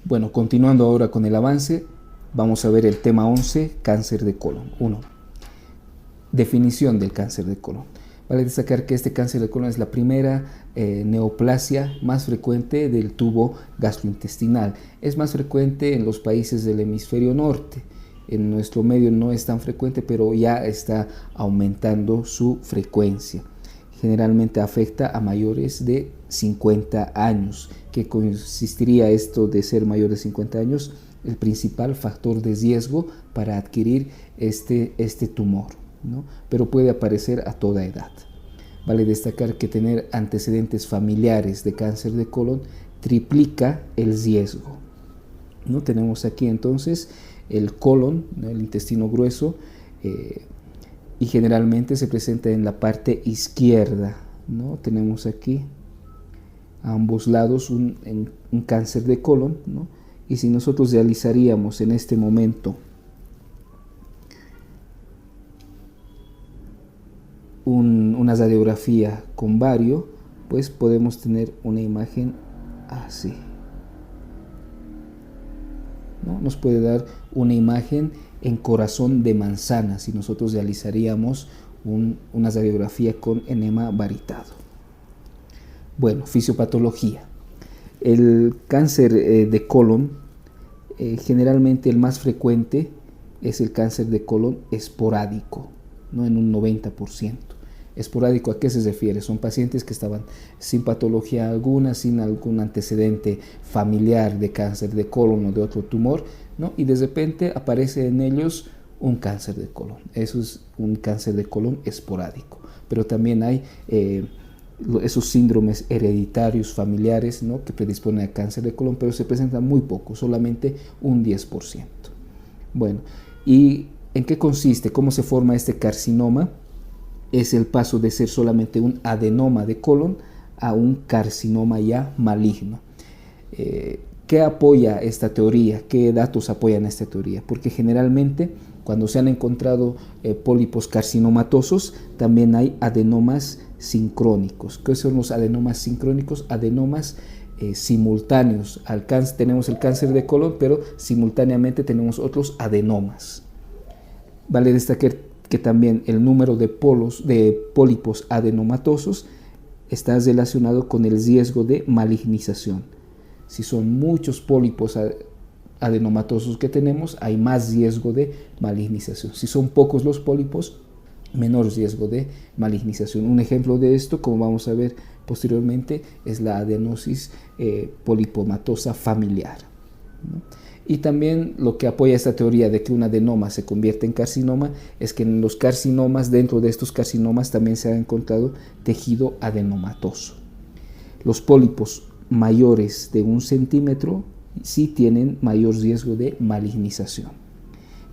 Bueno, continuando ahora con el avance, vamos a ver el tema 11, cáncer de colon. 1. Definición del cáncer de colon. Vale destacar que este cáncer de colon es la primera neoplasia más frecuente del tubo gastrointestinal. Es más frecuente en los países del hemisferio norte. En nuestro medio no es tan frecuente, pero ya está aumentando su frecuencia. Generalmente afecta a mayores de 50 años. ¿Qué consistiría esto de ser mayor de 50 años? El principal factor de riesgo para adquirir este tumor, ¿no? Pero puede aparecer a toda edad. Vale destacar que tener antecedentes familiares de cáncer de colon triplica el riesgo, ¿no? Tenemos aquí entonces el colon, ¿no? El intestino grueso, y generalmente se presenta en la parte izquierda, ¿no? Tenemos aquí a ambos lados un cáncer de colon, ¿no? Y si nosotros realizaríamos en este momento una radiografía con bario, pues podemos tener una imagen así, ¿no? Nos puede dar una imagen en corazón de manzana si nosotros realizaríamos una radiografía con enema varitado. Bueno, fisiopatología. El cáncer de colon, generalmente el más frecuente es el cáncer de colon esporádico, ¿no? En un 90%. Esporádico, ¿a qué se refiere? Son pacientes que estaban sin patología alguna, sin algún antecedente familiar de cáncer de colon o de otro tumor, ¿no? Y de repente aparece en ellos un cáncer de colon. Eso es un cáncer de colon esporádico. Pero también hay esos síndromes hereditarios familiares, ¿no? Que predisponen a cáncer de colon, pero se presentan muy poco, solamente un 10%. Bueno, ¿y en qué consiste? ¿Cómo se forma este carcinoma? Es el paso de ser solamente un adenoma de colon a un carcinoma ya maligno. ¿Qué apoya esta teoría? ¿Qué datos apoyan esta teoría? Porque generalmente cuando se han encontrado pólipos carcinomatosos, también hay adenomas sincrónicos. ¿Qué son los adenomas sincrónicos? Adenomas simultáneos. Tenemos el cáncer de colon, pero simultáneamente tenemos otros adenomas. Vale destacar que también el número de pólipos adenomatosos está relacionado con el riesgo de malignización. Si son muchos pólipos adenomatosos que tenemos, hay más riesgo de malignización. Si son pocos los pólipos, menor riesgo de malignización. Un ejemplo de esto, como vamos a ver posteriormente, es la adenosis polipomatosa familiar, ¿no? Y también lo que apoya esta teoría de que un adenoma se convierte en carcinoma es que en los carcinomas, dentro de estos carcinomas también se ha encontrado tejido adenomatoso. Los pólipos mayores de 1 centímetro sí tienen mayor riesgo de malignización.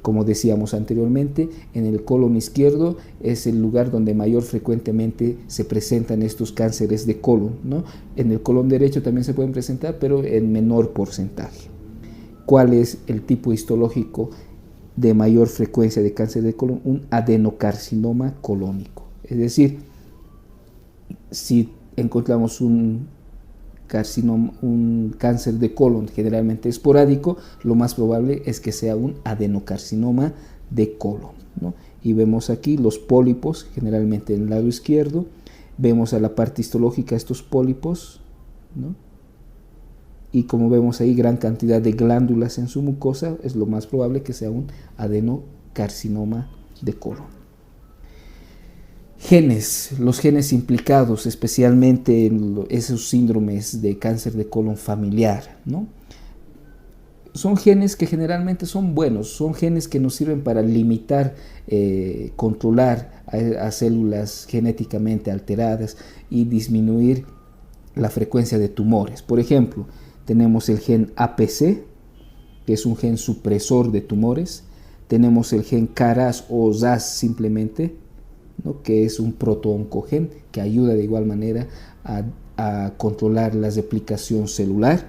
Como decíamos anteriormente, en el colon izquierdo es el lugar donde mayor frecuentemente se presentan estos cánceres de colon, ¿no? En el colon derecho también se pueden presentar, pero en menor porcentaje. ¿Cuál es el tipo histológico de mayor frecuencia de cáncer de colon? Un adenocarcinoma colónico. Es decir, si encontramos un cáncer de colon generalmente esporádico, lo más probable es que sea un adenocarcinoma de colon, ¿no? Y vemos aquí los pólipos, generalmente en el lado izquierdo. Vemos a la parte histológica estos pólipos, ¿no? Y como vemos ahí gran cantidad de glándulas en su mucosa, es lo más probable que sea un adenocarcinoma de colon. Genes, los genes implicados especialmente en esos síndromes de cáncer de colon familiar, ¿no? Son genes que generalmente son buenos, son genes que nos sirven para limitar, controlar a células genéticamente alteradas y disminuir la frecuencia de tumores. Por ejemplo, tenemos el gen APC, que es un gen supresor de tumores. Tenemos el gen KRAS o RAS simplemente, ¿no? Que es un protooncogen que ayuda de igual manera a controlar la replicación celular.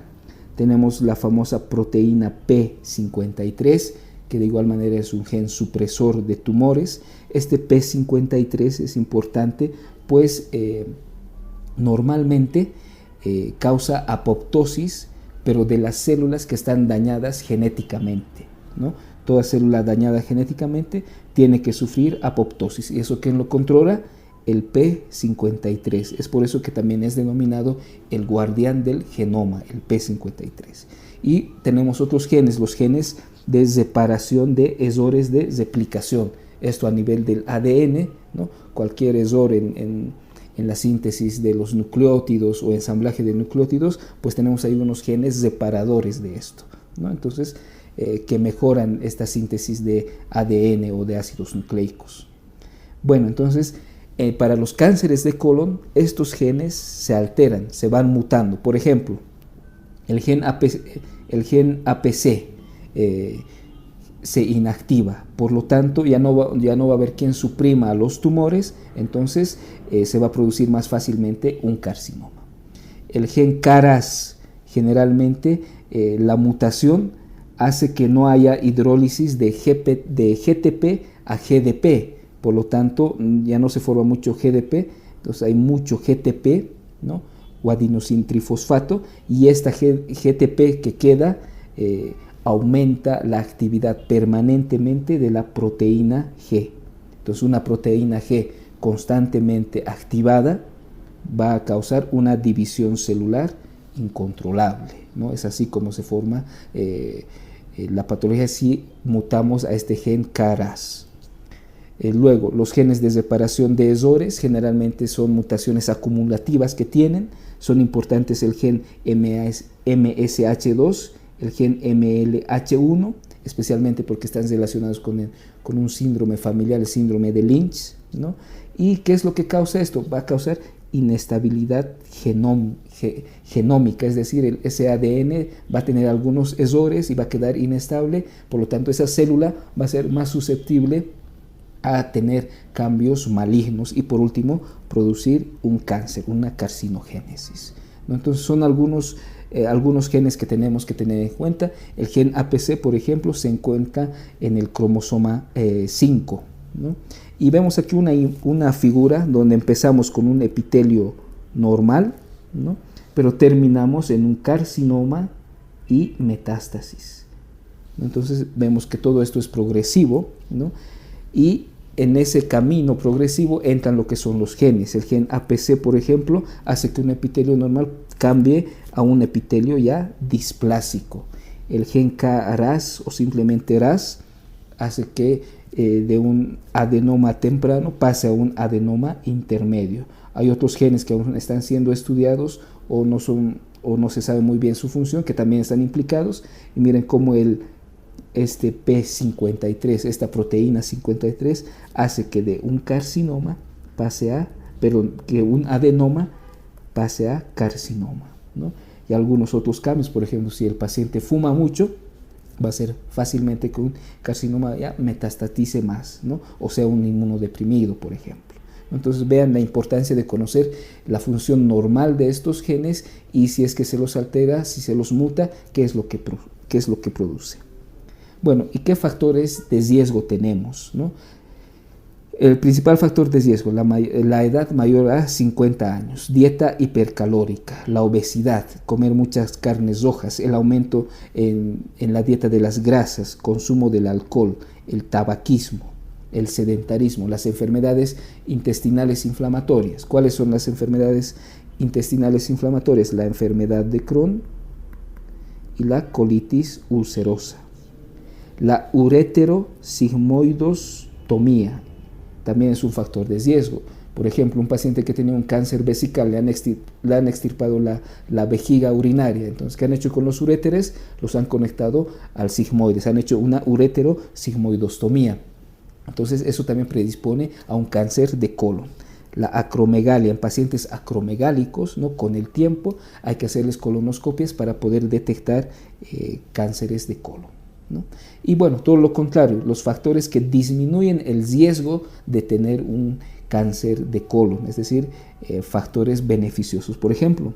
Tenemos la famosa proteína P53, que de igual manera es un gen supresor de tumores. Este P53 es importante, pues normalmente causa apoptosis pero de las células que están dañadas genéticamente, ¿no? Toda célula dañada genéticamente tiene que sufrir apoptosis. ¿Y eso quién lo controla? El P53. Es por eso que también es denominado el guardián del genoma, el P53. Y tenemos otros genes, los genes de separación de errores de replicación. Esto a nivel del ADN, ¿no? Cualquier error en la síntesis de los nucleótidos o ensamblaje de nucleótidos, pues tenemos ahí unos genes separadores de esto, ¿no? Entonces, que mejoran esta síntesis de ADN o de ácidos nucleicos. Bueno, entonces, para los cánceres de colon, estos genes se alteran, se van mutando. Por ejemplo, el gen APC se inactiva, por lo tanto ya no va a haber quien suprima a los tumores, entonces se va a producir más fácilmente un carcinoma. El gen KRAS, generalmente la mutación hace que no haya hidrólisis de GTP a GDP, por lo tanto ya no se forma mucho GDP, entonces hay mucho GTP, ¿no? O adenosintrifosfato, y esta GTP que queda aumenta la actividad permanentemente de la proteína G. Entonces una proteína G constantemente activada va a causar una división celular incontrolable, ¿no? Es así como se forma la patología si mutamos a este gen KRAS. Luego, los genes de separación de errores generalmente son mutaciones acumulativas que tienen. Son importantes el gen MSH2, el gen MLH1, especialmente porque están relacionados con un síndrome familiar, el síndrome de Lynch, ¿no? ¿Y qué es lo que causa esto? Va a causar inestabilidad genómica, es decir, ese ADN va a tener algunos errores y va a quedar inestable, por lo tanto esa célula va a ser más susceptible a tener cambios malignos y por último producir un cáncer, una carcinogénesis, ¿no? Entonces son algunos genes que tenemos que tener en cuenta. El gen APC, por ejemplo, se encuentra en el cromosoma 5, ¿no? Y vemos aquí una figura donde empezamos con un epitelio normal, ¿no? Pero terminamos en un carcinoma y metástasis. Entonces vemos que todo esto es progresivo, ¿no? Y en ese camino progresivo entran lo que son los genes. El gen APC, por ejemplo, hace que un epitelio normal cambie a un epitelio ya displásico. El gen KRAS o simplemente RAS hace que de un adenoma temprano pase a un adenoma intermedio. Hay otros genes que aún están siendo estudiados o no se sabe muy bien su función, que también están implicados. Y miren cómo este P53, esta proteína 53, hace que de un carcinoma que un adenoma pase a carcinoma, ¿no? Y algunos otros cambios, por ejemplo, si el paciente fuma mucho, va a ser fácilmente que un carcinoma ya metastatice más, ¿no? O sea, un inmunodeprimido, por ejemplo. Entonces vean la importancia de conocer la función normal de estos genes y si es que se los altera, si se los muta, qué es lo que produce. Bueno, ¿y qué factores de riesgo tenemos, ¿no? El principal factor de riesgo, la edad mayor a 50 años, dieta hipercalórica, la obesidad, comer muchas carnes rojas, el aumento en la dieta de las grasas, consumo del alcohol, el tabaquismo, el sedentarismo, las enfermedades intestinales inflamatorias. ¿Cuáles son las enfermedades intestinales inflamatorias? La enfermedad de Crohn y la colitis ulcerosa. La ureterosigmoidostomía también es un factor de riesgo. Por ejemplo, un paciente que tenía un cáncer vesical, le han extirpado la vejiga urinaria. Entonces, ¿qué han hecho con los uréteres? Los han conectado al sigmoides, han hecho una ureterosigmoidostomía. Entonces, eso también predispone a un cáncer de colon. La acromegalia, en pacientes acromegálicos, ¿no? Con el tiempo hay que hacerles colonoscopias para poder detectar cánceres de colon, ¿no? Y bueno, todo lo contrario, los factores que disminuyen el riesgo de tener un cáncer de colon, es decir, factores beneficiosos. Por ejemplo,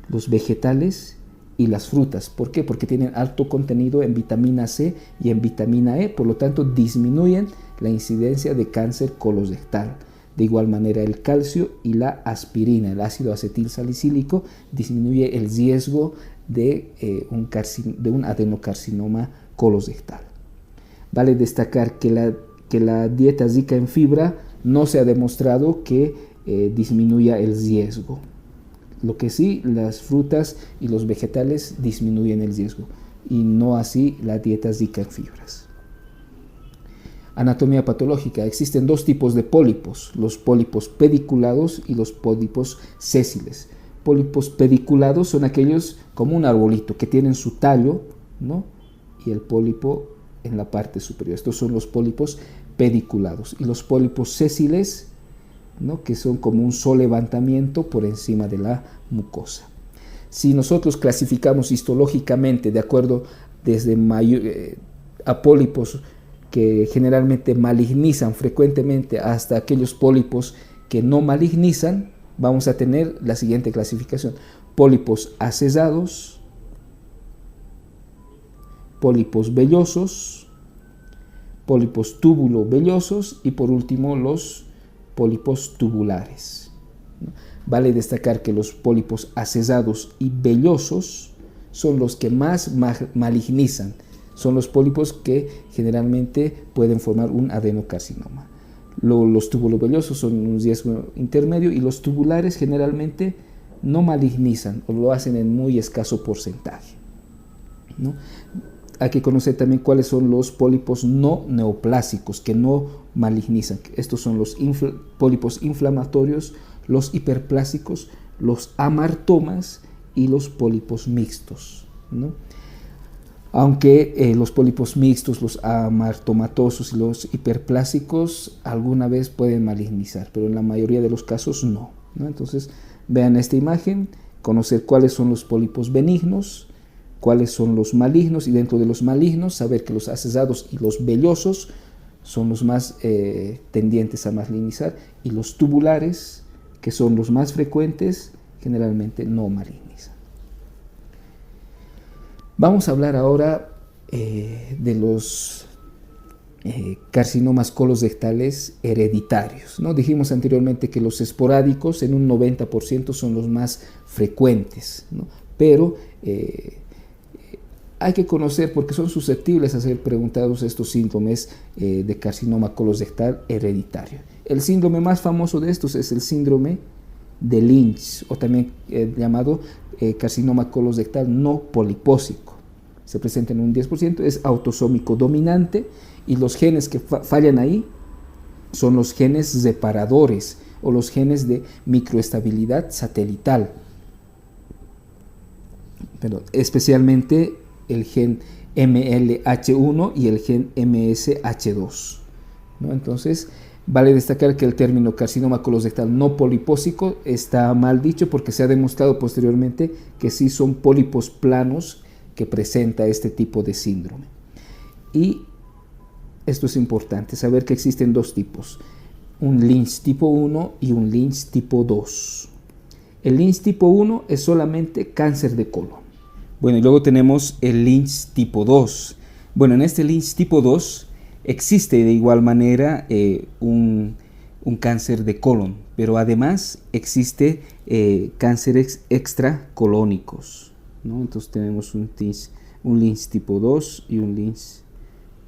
los vegetales y las frutas. ¿Por qué? Porque tienen alto contenido en vitamina C y en vitamina E, por lo tanto disminuyen la incidencia de cáncer colorectal. De igual manera, el calcio y la aspirina, el ácido acetilsalicílico, disminuye el riesgo de un adenocarcinoma colosectal. Vale destacar que la dieta rica en fibra no se ha demostrado que disminuya el riesgo. Lo que sí, las frutas y los vegetales disminuyen el riesgo, y no así la dieta rica en fibras. Anatomía patológica. Existen dos tipos de pólipos: los pólipos pediculados y los pólipos sésiles. Pólipos pediculados son aquellos como un arbolito que tienen su tallo, ¿no?, y el pólipo en la parte superior. Estos son los pólipos pediculados. Y los pólipos sésiles, ¿no?, que son como un solo levantamiento por encima de la mucosa. Si nosotros clasificamos histológicamente de acuerdo desde a pólipos que generalmente malignizan frecuentemente hasta aquellos pólipos que no malignizan, vamos a tener la siguiente clasificación: pólipos acesados, pólipos vellosos, pólipos túbulo-vellosos y por último los pólipos tubulares. Vale destacar que los pólipos acesados y vellosos son los que más malignizan. Son los pólipos que generalmente pueden formar un adenocarcinoma. Los túbulo-vellosos son un riesgo intermedio y los tubulares generalmente no malignizan o lo hacen en muy escaso porcentaje, ¿no? Hay que conocer también cuáles son los pólipos no neoplásicos que no malignizan. Estos son los pólipos inflamatorios, los hiperplásicos, los amartomas y los pólipos mixtos, ¿no? Aunque los pólipos mixtos, los amartomatosos y los hiperplásicos alguna vez pueden malignizar, pero en la mayoría de los casos no, ¿no? Entonces vean esta imagen, conocer cuáles son los pólipos benignos, cuáles son los malignos, y dentro de los malignos saber que los acesados y los vellosos son los más tendientes a malignizar, y los tubulares, que son los más frecuentes, generalmente no malignizan. Vamos a hablar ahora de los carcinomas colosectales hereditarios, ¿no? Dijimos anteriormente que los esporádicos en un 90% son los más frecuentes, ¿no? Pero hay que conocer, porque son susceptibles a ser preguntados estos síndromes de carcinoma colosectal hereditario. El síndrome más famoso de estos es el síndrome de Lynch, o también llamado carcinoma colosectal no polipósico. Se presenta en un 10%, es autosómico dominante, y los genes que fallan ahí son los genes reparadores o los genes de microestabilidad satelital, pero especialmente el gen MLH1 y el gen MSH2, ¿no? Entonces vale destacar que el término carcinoma colosectal no polipósico está mal dicho, porque se ha demostrado posteriormente que sí son pólipos planos que presenta este tipo de síndrome. Y esto es importante, saber que existen dos tipos: un Lynch tipo 1 y un Lynch tipo 2. El Lynch tipo 1 es solamente cáncer de colon. Bueno, y luego tenemos el Lynch tipo 2. Bueno, en este Lynch tipo 2 existe de igual manera un cáncer de colon, pero además existe cánceres extracolónicos, ¿no? Entonces tenemos un Lynch tipo 2 y un Lynch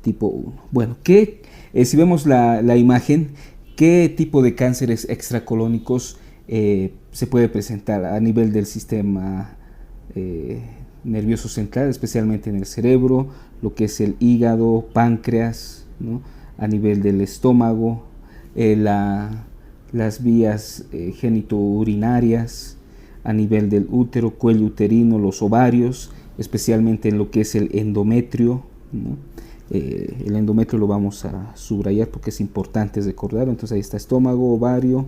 tipo 1. Bueno, si vemos la imagen, ¿qué tipo de cánceres extracolónicos se puede presentar a nivel del sistema nervioso central, especialmente en el cerebro, lo que es el hígado, páncreas, ¿no? A nivel del estómago, las vías genitourinarias, a nivel del útero, cuello uterino, los ovarios, especialmente en lo que es el endometrio, ¿no? El endometrio lo vamos a subrayar porque es importante recordarlo. Entonces ahí está estómago, ovario,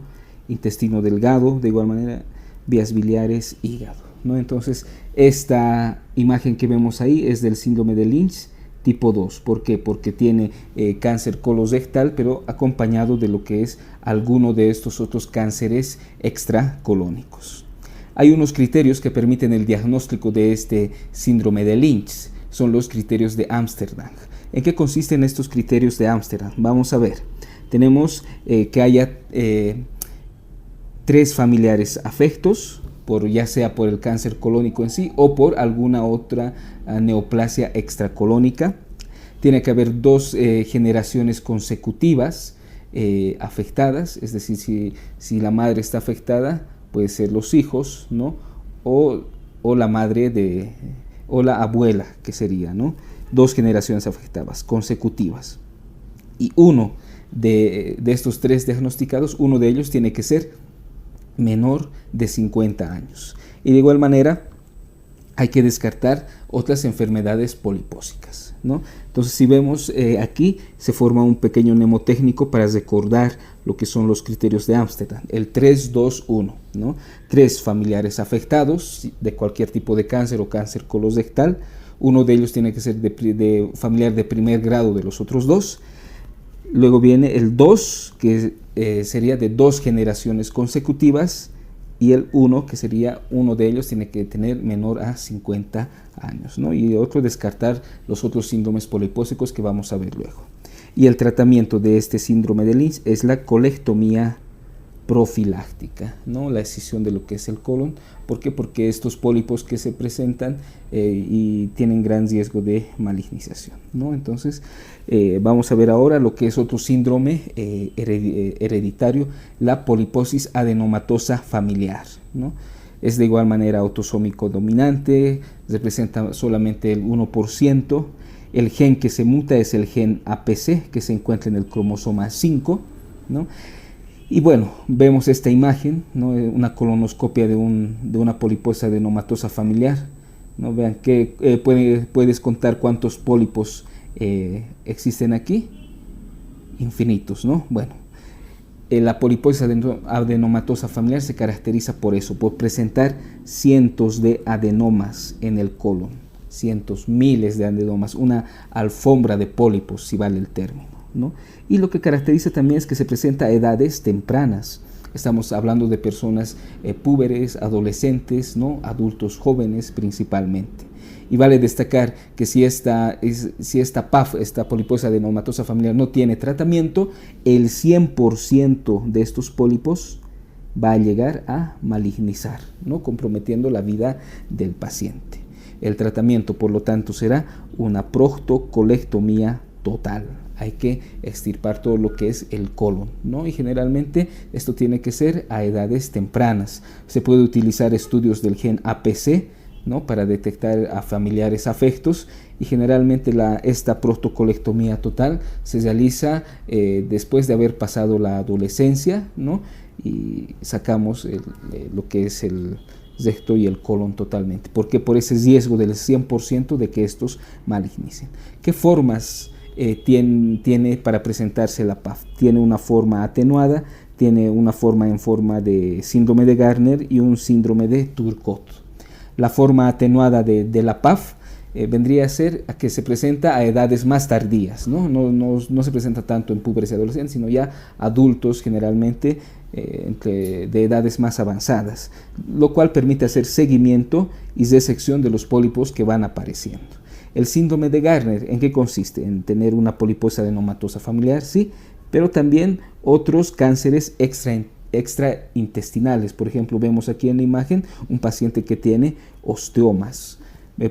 intestino delgado, de igual manera vías biliares, hígado, ¿no? Entonces esta imagen que vemos ahí es del síndrome de Lynch tipo 2. ¿Por qué? Porque tiene cáncer colosectal, pero acompañado de lo que es alguno de estos otros cánceres extracolónicos. Hay unos criterios que permiten el diagnóstico de este síndrome de Lynch. Son los criterios de Ámsterdam. ¿En qué consisten estos criterios de Ámsterdam? Vamos a ver. Tenemos que haya 3 familiares afectos, ya sea por el cáncer colónico en sí o por alguna otra neoplasia extracolónica. Tiene que haber 2 generaciones consecutivas afectadas, es decir, si la madre está afectada, puede ser los hijos, ¿no? o la madre o la abuela, que sería, ¿no? 2 generaciones afectadas consecutivas. Y uno de estos 3 diagnosticados, uno de ellos tiene que ser menor de 50 años. Y de igual manera hay que descartar otras enfermedades polipósicas, ¿no? Entonces, si vemos aquí se forma un pequeño mnemotécnico para recordar lo que son los criterios de Amsterdam, el 3-2-1, ¿no? 3 familiares afectados de cualquier tipo de cáncer o cáncer colosrectal. Uno de ellos tiene que ser de familiar de primer grado de los otros 2. Luego viene el 2, que sería de 2 generaciones consecutivas, y el 1, que sería uno de ellos tiene que tener menor a 50 años, ¿no? Y otro, descartar los otros síndromes polipósicos que vamos a ver luego. Y el tratamiento de este síndrome de Lynch es la colectomía profiláctica, ¿no? La escisión de lo que es el colon. ¿Por qué? Porque estos pólipos que se presentan y tienen gran riesgo de malignización, ¿no? Entonces vamos a ver ahora lo que es otro síndrome hereditario, la poliposis adenomatosa familiar, ¿no? Es de igual manera autosómico dominante, representa solamente el 1%. El gen que se muta es el gen APC, que se encuentra en el cromosoma 5, ¿no? Y bueno, vemos esta imagen, ¿no? Una colonoscopia de una poliposis adenomatosa familiar, ¿no? Vean que puedes contar cuántos pólipos existen aquí, infinitos, ¿no? Bueno, la poliposis adenomatosa familiar se caracteriza por eso, por presentar cientos de adenomas en el colon, cientos, miles de adenomas, una alfombra de pólipos, si vale el término, ¿no? Y lo que caracteriza también es que se presenta a edades tempranas. Estamos hablando de personas púberes, adolescentes, ¿no? Adultos jóvenes principalmente. Y vale destacar que si esta PAF, esta poliposis adenomatosa familiar, no tiene tratamiento, el 100% de estos pólipos va a llegar a malignizar, ¿no? Comprometiendo la vida del paciente. El tratamiento, por lo tanto, será una proctocolectomía total. Hay que extirpar todo lo que es el colon, ¿no? Y generalmente esto tiene que ser a edades tempranas. Se puede utilizar estudios del gen APC, ¿no? Para detectar a familiares afectos, y generalmente esta proctocolectomía total se realiza después de haber pasado la adolescencia, ¿no? Y sacamos lo que es el recto y el colon totalmente. ¿Por qué? Por ese riesgo del 100% de que estos malignicen. ¿Qué formas tiene para presentarse la PAF? Tiene una forma atenuada, tiene una forma en forma de síndrome de Gardner y un síndrome de Turcot. La forma atenuada de la PAF vendría a ser a que se presenta a edades más tardías, ¿no? No se presenta tanto en púberes y adolescentes, sino ya adultos generalmente de edades más avanzadas, lo cual permite hacer seguimiento y resección de los pólipos que van apareciendo. El síndrome de Gardner, ¿en qué consiste? En tener una poliposis adenomatosa familiar, sí, pero también otros cánceres extraintestinales. Por ejemplo, vemos aquí en la imagen un paciente que tiene osteomas.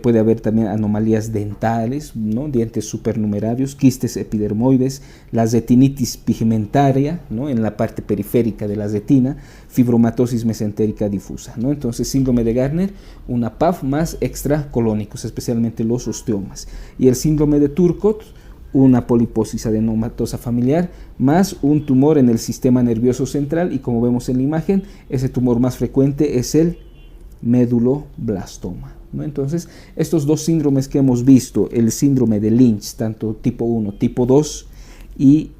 Puede haber también anomalías dentales, ¿no? Dientes supernumerarios, quistes epidermoides, la retinitis pigmentaria, ¿no? En la parte periférica de la retina, fibromatosis mesentérica difusa, ¿no? Entonces, síndrome de Gardner, una PAF más extracolónicos, especialmente los osteomas. Y el síndrome de Turcot, una poliposis adenomatosa familiar más un tumor en el sistema nervioso central, y como vemos en la imagen, ese tumor más frecuente es el meduloblastoma, ¿no? Entonces, estos dos síndromes que hemos visto, el síndrome de Lynch, tanto tipo 1, tipo 2, y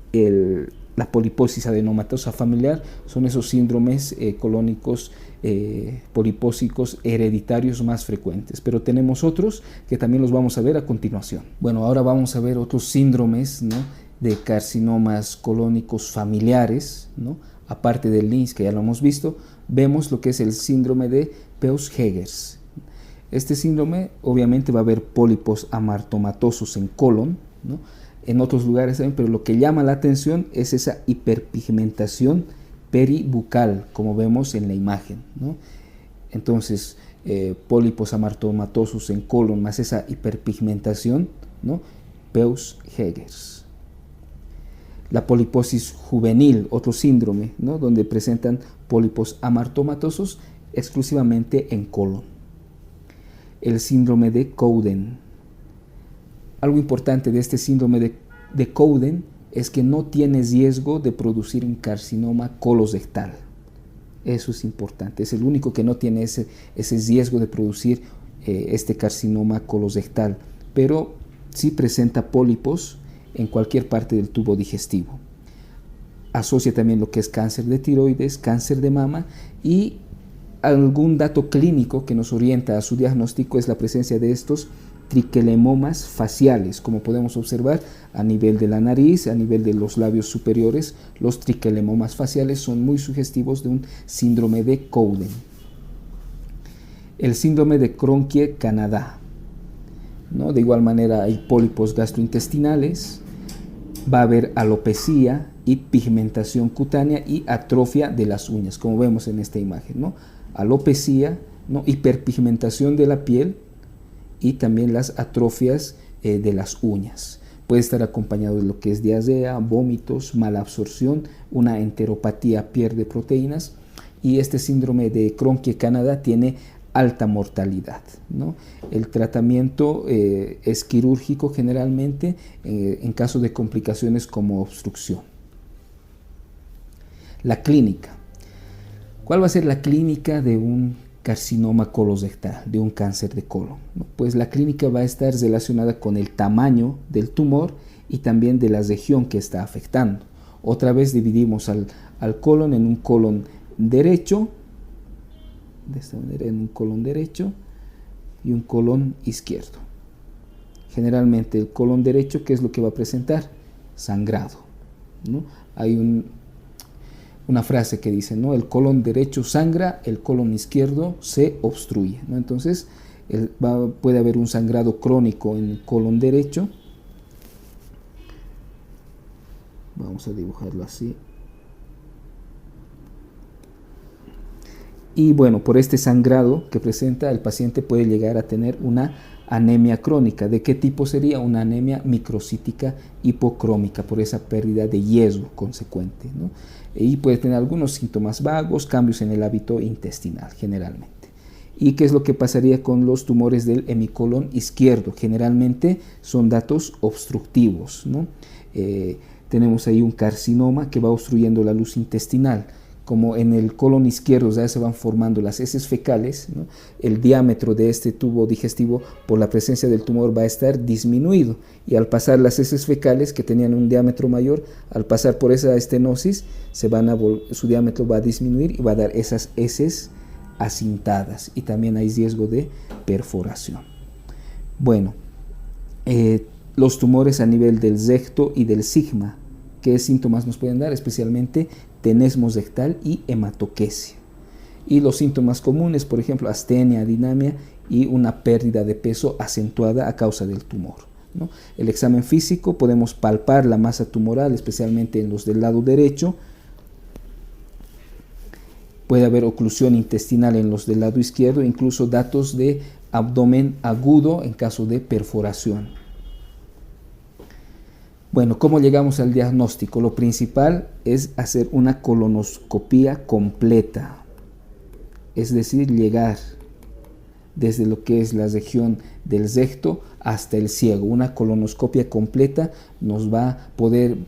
la poliposis adenomatosa familiar, son esos síndromes colónicos polipósicos hereditarios más frecuentes. Pero tenemos otros que también los vamos a ver a continuación. Bueno, ahora vamos a ver otros síndromes, ¿no? De carcinomas colónicos familiares, ¿no? Aparte del Lynch, que ya lo hemos visto, vemos lo que es el síndrome de Peutz-Jeghers. Este síndrome obviamente va a haber pólipos amartomatosos en colon, ¿no? En otros lugares también, pero lo que llama la atención es esa hiperpigmentación peribucal, como vemos en la imagen, ¿no? Entonces, pólipos amartomatosos en colon más esa hiperpigmentación, ¿no? Peus-Hegers. La poliposis juvenil, otro síndrome, ¿no? Donde presentan pólipos amartomatosos exclusivamente en colon. El síndrome de Cowden. Algo importante de este síndrome de Cowden es que no tiene riesgo de producir un carcinoma colosectal. Eso es importante, es el único que no tiene ese riesgo de producir este carcinoma colosectal, pero sí presenta pólipos en cualquier parte del tubo digestivo. Asocia también lo que es cáncer de tiroides, cáncer de mama, y algún dato clínico que nos orienta a su diagnóstico es la presencia de estos triquelemomas faciales, como podemos observar a nivel de la nariz, a nivel de los labios superiores. Los triquelemomas faciales son muy sugestivos de un síndrome de Cowden. El síndrome de Cronquet-Canada, ¿no? De igual manera hay pólipos gastrointestinales, va a haber alopecia y pigmentación cutánea y atrofia de las uñas, como vemos en esta imagen, ¿no? Alopecia, ¿no? Hiperpigmentación de la piel y también las atrofias de las uñas. Puede estar acompañado de lo que es diarrea, vómitos, mala absorción, una enteropatía, pierde proteínas, y este síndrome de Cronquet-Canada tiene alta mortalidad, ¿no? El tratamiento es quirúrgico generalmente en caso de complicaciones como obstrucción. La clínica. ¿Cuál va a ser la clínica de un carcinoma colosectal, de un cáncer de colon? Pues la clínica va a estar relacionada con el tamaño del tumor y también de la región que está afectando. Otra vez dividimos al colon en un colon derecho, de esta manera, en un colon derecho y un colon izquierdo. Generalmente el colon derecho, ¿qué es lo que va a presentar? Sangrado, ¿no? Hay una frase que dice, ¿no? El colon derecho sangra, el colon izquierdo se obstruye, ¿no? Entonces puede haber un sangrado crónico en el colon derecho. Vamos a dibujarlo así. Y bueno, por este sangrado que presenta, el paciente puede llegar a tener una anemia crónica. ¿De qué tipo sería? Una anemia microcítica hipocrómica, por esa pérdida de hierro consecuente, ¿no? Y puede tener algunos síntomas vagos, cambios en el hábito intestinal generalmente. ¿Y qué es lo que pasaría con los tumores del hemicolon izquierdo? Generalmente son datos obstructivos, ¿no? Tenemos ahí un carcinoma que va obstruyendo la luz intestinal. Como en el colon izquierdo ya se van formando las heces fecales, ¿no? El diámetro de este tubo digestivo por la presencia del tumor va a estar disminuido, y al pasar las heces fecales que tenían un diámetro mayor, al pasar por esa estenosis su diámetro va a disminuir y va a dar esas heces acintadas, y también hay riesgo de perforación. Bueno, los tumores a nivel del recto y del sigma, ¿qué síntomas nos pueden dar? Especialmente tenesmo rectal y hematoquesia. Y los síntomas comunes, por ejemplo, astenia, adinamia y una pérdida de peso acentuada a causa del tumor, ¿no? El examen físico, podemos palpar la masa tumoral, especialmente en los del lado derecho. Puede haber oclusión intestinal en los del lado izquierdo, incluso datos de abdomen agudo en caso de perforación. Bueno, ¿cómo llegamos al diagnóstico? Lo principal es hacer una colonoscopía completa, es decir, llegar desde lo que es la región del recto hasta el ciego. Una colonoscopia completa nos va a poder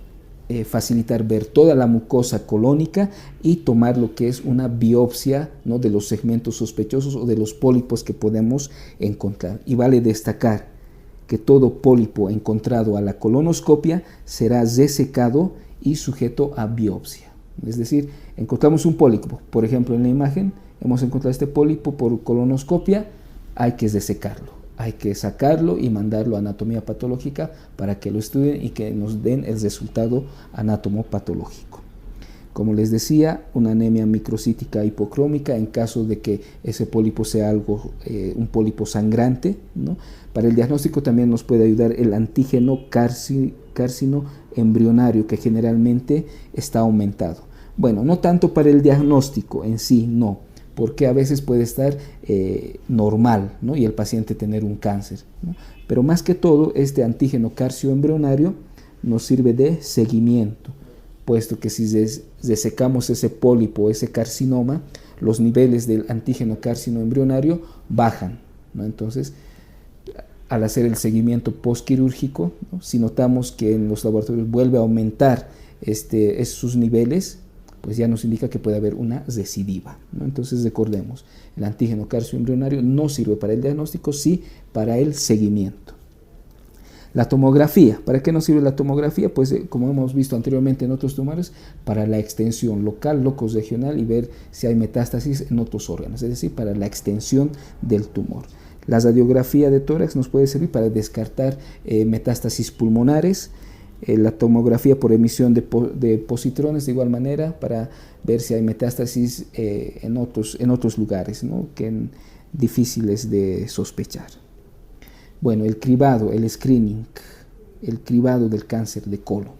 facilitar ver toda la mucosa colónica y tomar lo que es una biopsia, ¿no? De los segmentos sospechosos o de los pólipos que podemos encontrar. Y vale destacar que todo pólipo encontrado a la colonoscopia será resecado y sujeto a biopsia. Es decir, encontramos un pólipo, por ejemplo en la imagen, hemos encontrado este pólipo por colonoscopia, hay que desecarlo, hay que sacarlo y mandarlo a anatomía patológica para que lo estudien y que nos den el resultado anatomopatológico. Como les decía, una anemia microcítica hipocrómica en caso de que ese pólipo sea un pólipo sangrante, ¿no? Para el diagnóstico también nos puede ayudar el antígeno carcino embrionario, que generalmente está aumentado. Bueno, no tanto para el diagnóstico en sí, no, porque a veces puede estar normal, ¿no? Y el paciente tener un cáncer, ¿no? Pero más que todo, este antígeno carcioembrionario nos sirve de seguimiento, puesto que si desecamos ese pólipo, ese carcinoma, los niveles del antígeno carcinoembrionario bajan, ¿no? Entonces, al hacer el seguimiento postquirúrgico, ¿no? Si notamos que en los laboratorios vuelve a aumentar sus niveles, pues ya nos indica que puede haber una recidiva, ¿no? Entonces recordemos, el antígeno carcioembrionario no sirve para el diagnóstico, sí para el seguimiento. La tomografía, ¿para qué nos sirve la tomografía? Pues como hemos visto anteriormente en otros tumores, para la extensión local, locus-regional y ver si hay metástasis en otros órganos, es decir, para la extensión del tumor. La radiografía de tórax nos puede servir para descartar metástasis pulmonares, la tomografía por emisión de positrones de igual manera para ver si hay metástasis en otros lugares, ¿no? Difíciles de sospechar. Bueno, el cribado, el screening, el cribado del cáncer de colon,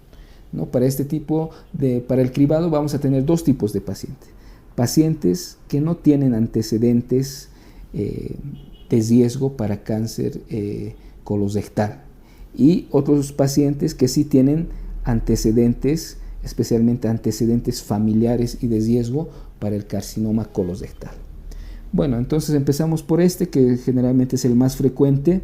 ¿no? Para el cribado vamos a tener dos tipos de pacientes. Pacientes que no tienen antecedentes de riesgo para cáncer colosrectal y otros pacientes que sí tienen antecedentes, especialmente antecedentes familiares y de riesgo para el carcinoma colosrectal. Bueno, entonces empezamos por que generalmente es el más frecuente,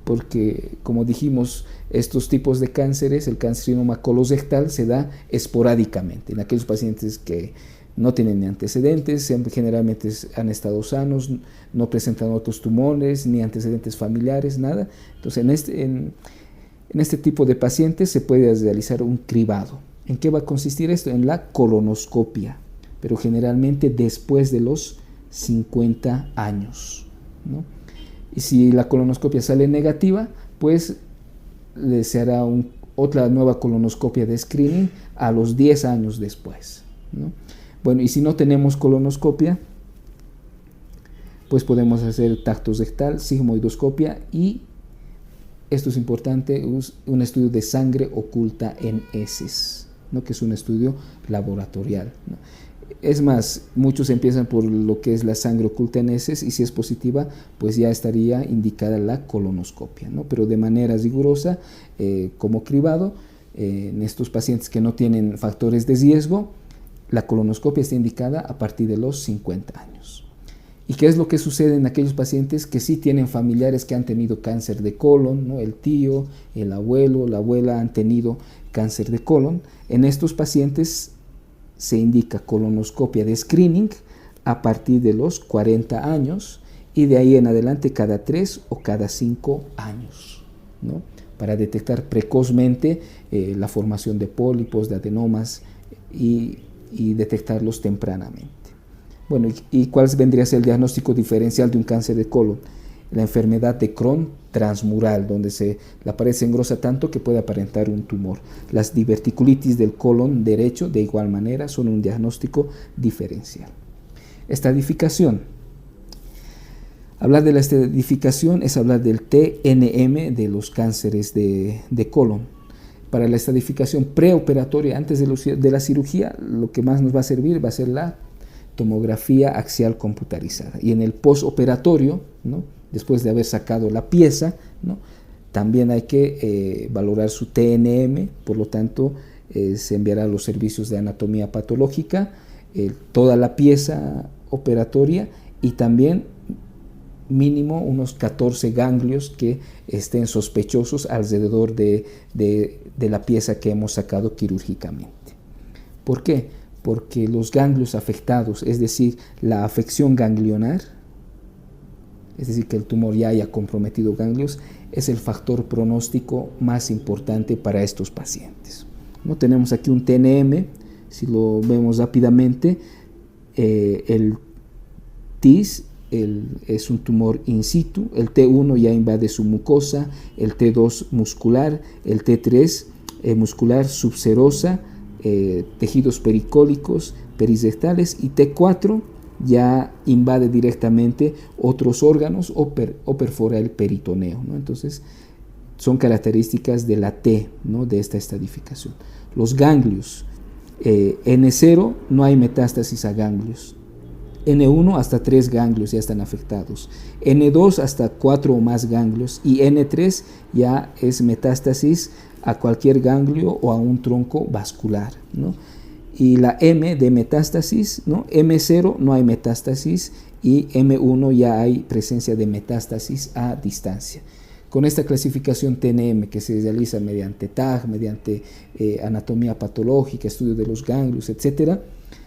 porque como dijimos, estos tipos de cánceres, el carcinoma colosrectal se da esporádicamente en aquellos pacientes que no tienen ni antecedentes, generalmente han estado sanos, no presentan otros tumores, ni antecedentes familiares, nada. Entonces en este tipo de pacientes se puede realizar un cribado. ¿En qué va a consistir esto? En la colonoscopia, pero generalmente después de los 50 años, ¿no? Y si la colonoscopia sale negativa, pues se hará otra nueva colonoscopia de screening a los 10 años después, ¿no? Bueno, y si no tenemos colonoscopia, pues podemos hacer tacto rectal, sigmoidoscopia y, esto es importante, un estudio de sangre oculta en heces, ¿no? Que es un estudio laboratorial, ¿no? Es más, muchos empiezan por lo que es la sangre oculta en heces y si es positiva, pues ya estaría indicada la colonoscopia, ¿no? Pero de manera rigurosa, como cribado, en estos pacientes que no tienen factores de riesgo, la colonoscopia está indicada a partir de los 50 años. ¿Y qué es lo que sucede en aquellos pacientes que sí tienen familiares que han tenido cáncer de colon, ¿no? El tío, el abuelo, la abuela han tenido cáncer de colon? En estos pacientes se indica colonoscopia de screening a partir de los 40 años y de ahí en adelante cada 3 o cada 5 años, ¿no? Para detectar precozmente la formación de pólipos, de adenomas y detectarlos tempranamente. Bueno, ¿y cuál vendría a ser el diagnóstico diferencial de un cáncer de colon? La enfermedad de Crohn transmural, donde la pared se engrosa tanto que puede aparentar un tumor. Las diverticulitis del colon derecho, de igual manera, son un diagnóstico diferencial. Estadificación. Hablar de la estadificación es hablar del TNM de los cánceres de colon. Para la estadificación preoperatoria, antes de la cirugía, lo que más nos va a servir va a ser la tomografía axial computarizada. Y en el postoperatorio, ¿no? Después de haber sacado la pieza, ¿no? También hay que valorar su TNM, por lo tanto se enviará a los servicios de anatomía patológica toda la pieza operatoria y también mínimo unos 14 ganglios que estén sospechosos alrededor de la pieza que hemos sacado quirúrgicamente. ¿Por qué? Porque los ganglios afectados, es decir, la afección ganglionar, es decir, que el tumor ya haya comprometido ganglios, es el factor pronóstico más importante para estos pacientes, ¿no? Tenemos aquí un TNM, si lo vemos rápidamente, el TIS es un tumor in situ, el T1 ya invade su mucosa, el T2 muscular, el T3 muscular subserosa, tejidos pericólicos, perisectales, y T4 ya invade directamente otros órganos o perfora el peritoneo, ¿no? Entonces, son características de la T, ¿no? De esta estadificación. Los ganglios, N0 no hay metástasis a ganglios. N1 hasta 3 ganglios ya están afectados, N2 hasta 4 o más ganglios y N3 ya es metástasis a cualquier ganglio o a un tronco vascular, ¿no? Y la M de metástasis, ¿no? M0 no hay metástasis y M1 ya hay presencia de metástasis a distancia. Con esta clasificación TNM que se realiza mediante TAG, mediante anatomía patológica, estudio de los ganglios, etc.,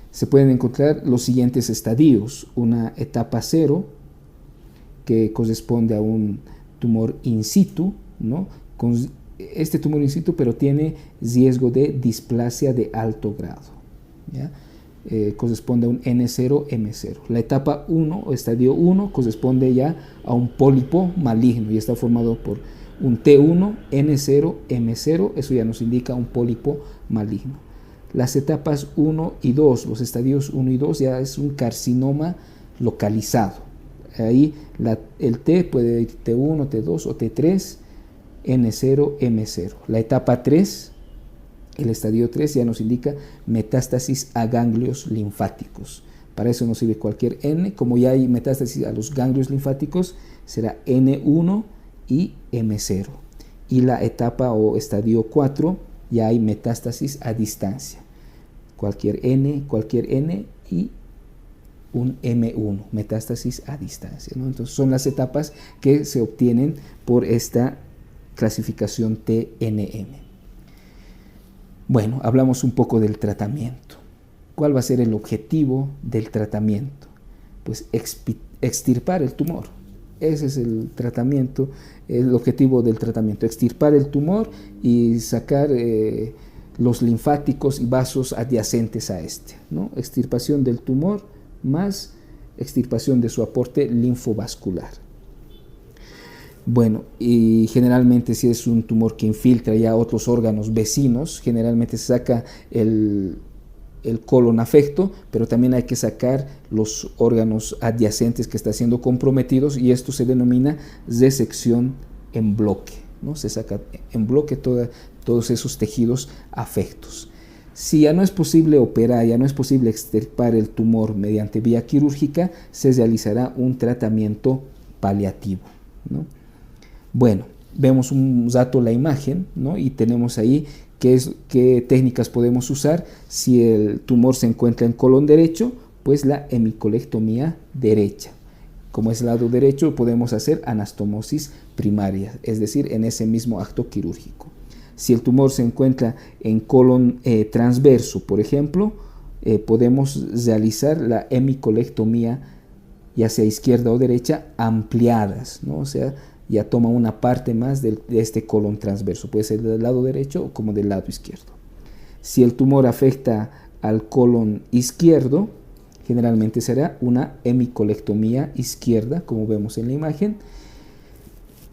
se pueden encontrar los siguientes estadios. Una etapa 0, que corresponde a un tumor in situ, ¿no? Con este tumor in situ, pero tiene riesgo de displasia de alto grado, ¿ya? Corresponde a un N0, M0. La etapa 1 o estadio 1 corresponde ya a un pólipo maligno y está formado por un T1, N0, M0, eso ya nos indica un pólipo maligno. Las etapas 1 y 2, los estadios 1 y 2 ya es un carcinoma localizado. Ahí el T puede ir T1, T2 o T3, N0, M0. La etapa 3, el estadio 3 ya nos indica metástasis a ganglios linfáticos. Para eso nos sirve cualquier N. Como ya hay metástasis a los ganglios linfáticos, será N1 y M0. Y la etapa o estadio 4, ya hay metástasis a distancia. Cualquier N y un M1, metástasis a distancia, ¿no? Entonces son las etapas que se obtienen por esta clasificación TNM. Bueno, hablamos un poco del tratamiento. ¿Cuál va a ser el objetivo del tratamiento? Pues extirpar el tumor. Ese es el tratamiento, el objetivo del tratamiento, extirpar el tumor y sacar los linfáticos y vasos adyacentes a este, ¿no? Extirpación del tumor más extirpación de su aporte linfovascular. Bueno, y generalmente si es un tumor que infiltra ya otros órganos vecinos, generalmente se saca el colon afecto, pero también hay que sacar los órganos adyacentes que están siendo comprometidos y esto se denomina resección en bloque, ¿no? Se saca en bloque todos esos tejidos afectos. Si ya no es posible operar, ya no es posible extirpar el tumor mediante vía quirúrgica, se realizará un tratamiento paliativo, ¿no? Bueno, vemos un rato la imagen, ¿no? Y tenemos ahí qué técnicas podemos usar. Si el tumor se encuentra en colon derecho, pues la hemicolectomía derecha. Como es lado derecho, podemos hacer anastomosis primaria, es decir, en ese mismo acto quirúrgico. Si el tumor se encuentra en colon transverso, por ejemplo, podemos realizar la hemicolectomía, ya sea izquierda o derecha, ampliadas, ¿no? O sea, ya toma una parte más de este colon transverso, puede ser del lado derecho como del lado izquierdo. Si el tumor afecta al colon izquierdo, generalmente será una hemicolectomía izquierda, como vemos en la imagen.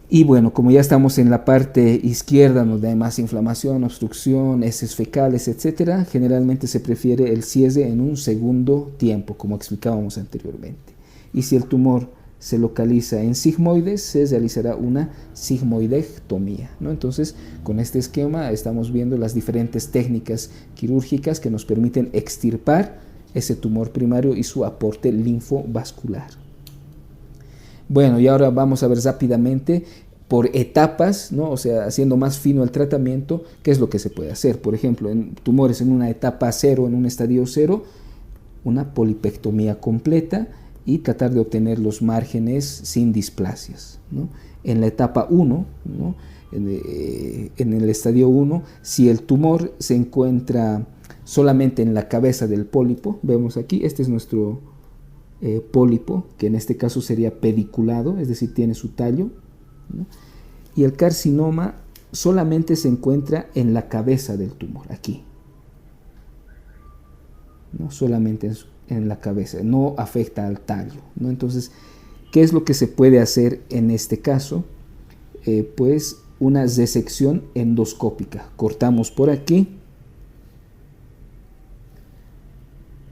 Y bueno, como ya estamos en la parte izquierda, donde hay más inflamación, obstrucción, heces fecales, etc., generalmente se prefiere el cierre en un segundo tiempo, como explicábamos anteriormente. Y si el tumor se localiza en sigmoides, se realizará una sigmoidectomía, ¿no? Entonces, con este esquema estamos viendo las diferentes técnicas quirúrgicas que nos permiten extirpar ese tumor primario y su aporte linfovascular. Bueno, y ahora vamos a ver rápidamente por etapas, ¿no? O sea, haciendo más fino el tratamiento, qué es lo que se puede hacer. Por ejemplo, en tumores en una etapa 0, en un estadio 0, una polipectomía completa y tratar de obtener los márgenes sin displasias, ¿no? En la etapa 1, ¿no? En el estadio 1, si el tumor se encuentra solamente en la cabeza del pólipo, vemos aquí, este es nuestro pólipo, que en este caso sería pediculado, es decir, tiene su tallo, ¿no? Y el carcinoma solamente se encuentra en la cabeza del tumor, aquí, ¿no? Solamente en la cabeza, no afecta al tallo, ¿no? Entonces, ¿qué es lo que se puede hacer en este caso? Pues una resección endoscópica. Cortamos por aquí,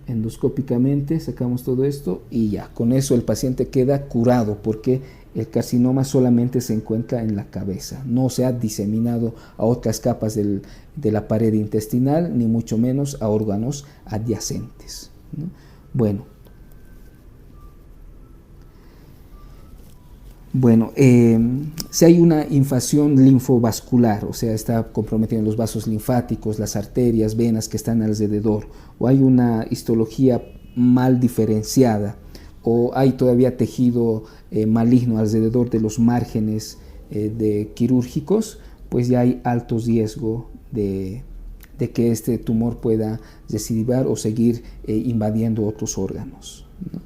endoscópicamente sacamos todo esto y ya, con eso el paciente queda curado porque el carcinoma solamente se encuentra en la cabeza, no se ha diseminado a otras capas de la pared intestinal, ni mucho menos a órganos adyacentes, ¿no? Bueno, Bueno, si hay una infección linfovascular, o sea, está comprometiendo los vasos linfáticos, las arterias, venas que están alrededor, o hay una histología mal diferenciada, o hay todavía tejido maligno alrededor de los márgenes quirúrgicos, pues ya hay alto riesgo de que este tumor pueda recidivar o seguir invadiendo otros órganos, ¿no?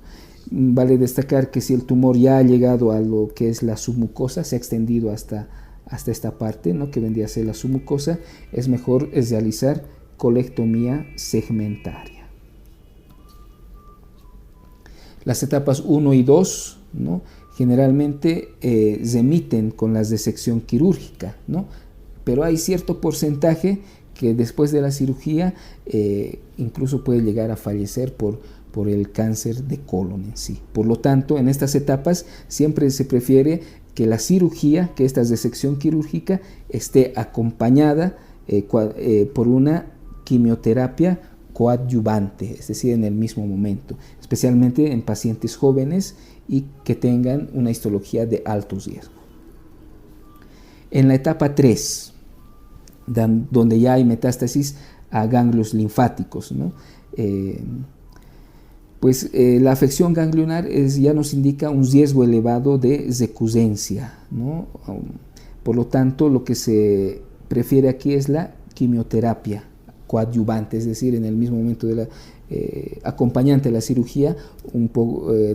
Vale destacar que si el tumor ya ha llegado a lo que es la submucosa, se ha extendido hasta esta parte, ¿no?, que vendría a ser la submucosa, es mejor realizar colectomía segmentaria. Las etapas 1 y 2, ¿no?, generalmente remiten con la resección quirúrgica, ¿no?, pero hay cierto porcentaje que después de la cirugía incluso puede llegar a fallecer por el cáncer de colon en sí. Por lo tanto, en estas etapas siempre se prefiere que la cirugía, que esta resección quirúrgica, esté acompañada por una quimioterapia coadyuvante, es decir, en el mismo momento, especialmente en pacientes jóvenes y que tengan una histología de alto riesgo. En la etapa 3, donde ya hay metástasis a ganglios linfáticos, ¿no?, pues la afección ganglionar ya nos indica un riesgo elevado de recurrencia, ¿no? Por lo tanto, lo que se prefiere aquí es la quimioterapia coadyuvante, es decir, en el mismo momento de la acompañante de la cirugía,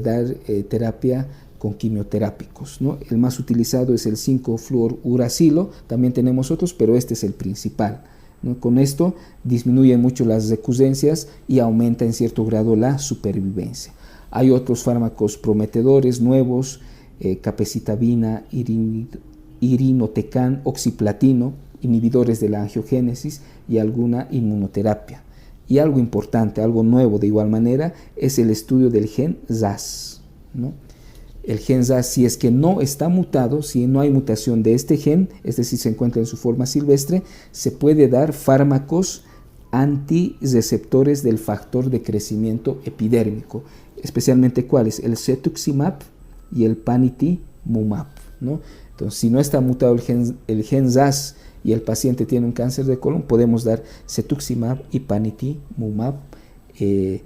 dar terapia con quimioterápicos, ¿no? El más utilizado es el 5-fluoruracilo, también tenemos otros, pero este es el principal, ¿no? Con esto disminuye mucho las recurrencias y aumenta en cierto grado la supervivencia. Hay otros fármacos prometedores nuevos, capecitabina, irinotecan, oxiplatino, inhibidores de la angiogénesis y alguna inmunoterapia. Y algo importante, algo nuevo de igual manera, es el estudio del gen RAS, ¿no? El gen RAS, si es que no está mutado, si no hay mutación de este gen, es decir, se encuentra en su forma silvestre, se puede dar fármacos antirreceptores del factor de crecimiento epidérmico, especialmente cuáles, el cetuximab y el panitumumab, ¿no? Entonces, si no está mutado el gen RAS y el paciente tiene un cáncer de colon, podemos dar cetuximab y panitumumab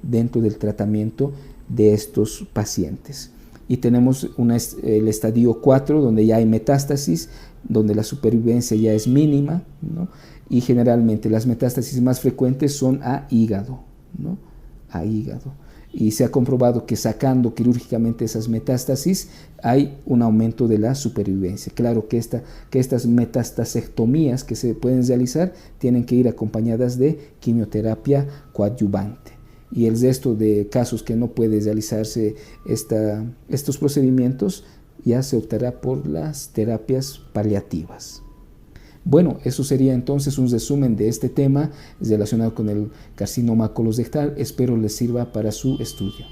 dentro del tratamiento de estos pacientes. Y tenemos el estadio 4, donde ya hay metástasis, donde la supervivencia ya es mínima, ¿no? Y generalmente las metástasis más frecuentes son a hígado, ¿no?, a hígado. Y se ha comprobado que sacando quirúrgicamente esas metástasis hay un aumento de la supervivencia. Claro que estas metastasectomías que se pueden realizar tienen que ir acompañadas de quimioterapia coadyuvante. Y el resto de casos que no puede realizarse estos procedimientos, ya se optará por las terapias paliativas. Bueno, eso sería entonces un resumen de este tema relacionado con el carcinoma colorectal. Espero les sirva para su estudio.